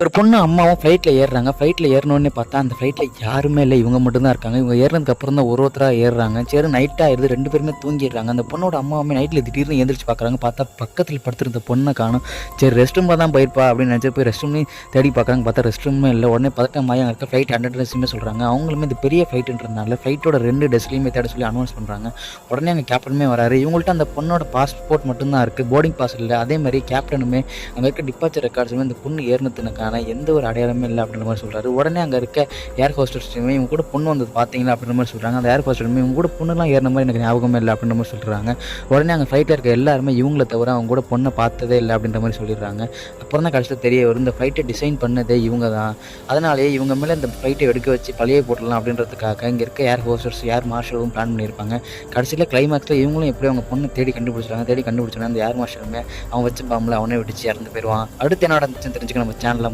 ஒரு பொண்ணு அம்மாவும் ஃப்ளைட்டில் ஏறுறாங்க. ஃப்ளைட்டில் ஏறினோடனே பார்த்தா அந்த ஃப்ளைட்டில் யாருமே இல்லை, இவங்க மட்டும் தான் இருக்காங்க. இவங்க ஏறினதுக்கு அப்புறம் தான் ஒருத்தராக ஏறுறாங்க. சரி நைட் ஆயிடுது, 2 பேருமே தூங்கிடுறாங்க. அந்த பொண்ணோட அம்மாவுமே நைட்டில் திடீர்னு எழுந்திரிச்சு பார்க்குறாங்க. பார்த்தா பக்கத்தில் படுத்திருந்த பொண்ணை காணும். சரி ரெஸ்ட் ரூமில் தான் போயிருப்பா அப்படின்னு நினச்சி போய் ரெஸ்ட் ரூம்லையும் தேடி பார்க்குறாங்க. பார்த்தா ரெஸ்ட் ரூமே இல்லை. உடனே பதட்டமாகி அங்கே இருக்க ஃப்ளைட் அட்டெண்டன்ஸுமே சொல்கிறாங்க. அவங்களுமே இது பெரிய ஃப்ளைட்டுன்றதுனால ஃப்ளைட்டோட 2 டெஸ்க்லையுமே தேட சொல்லி அனௌன்ஸ் பண்ணுறாங்க. உடனே அங்கே கேப்டனுமே வராரு. இவங்கள்ட்ட அந்த பொண்ணோட பாஸ்போர்ட் மட்டும்தான் இருக்குது, போர்டிங் பாஸ் இல்லை. அதே மாதிரி கேப்டனுமே அங்கே இருக்க டிபார்ச்சர் ரெக்கார்ட்ஸுமே இந்த பொண்ணு ஏறினதுக்கான எந்த ஒரு அடையாளமே இல்லை அப்படின்ற மாதிரி சொல்கிறாரு. உடனே அங்கே இருக்க ஏர் ஹோஸ்டர்ஸுமே இவங்க கூட பொண்ணு வந்தது பார்த்தீங்களா அப்படின்ற மாதிரி சொல்கிறாங்க. அந்த ஏர் ஹோஸ்டருமே இவங்க கூட பொண்ணுலாம் ஏறின மாதிரி எனக்கு ஞாபகமே இல்லை அப்படின்ற மாதிரி சொல்கிறாங்க. உடனே அங்கே ஃப்ளைட்டில் இருக்க எல்லாருமே இவங்களை தவிர அவங்க கூட பொண்ணை பார்த்ததே இல்லை அப்படின்ற மாதிரி சொல்லிடுறாங்க. அப்புறம் தான் கடைசியில் தெரிய வரும் இந்த ஃப்ளைட்டை டிசைன் பண்ணதே இவங்க தான். அதனாலேயே இவங்க மேலே இந்த ஃப்ளைட்டை எடுக்க வச்சு பழைய போட்டலாம் அப்படின்றதுக்காக இங்கே இருக்க ஏர் ஹோஸ்டர்ஸ் ஏர் மார்ஷலும் பிளான் பண்ணியிருப்பாங்க. கடைசியில் கிளைமேக்ஸில் இவங்களும் எப்படி அவங்க பொண்ணை தேடி கண்டுபிடிச்சோன்னா அந்த ஏர் மார்ஷலுமே அவன் வச்சு பாம்பில் அவனே வெடிச்சு இறந்து போயிடுவான். அடுத்து என்ன நடந்துச்சுன்னு தெரிஞ்சுக்க நம்ம சேனலில்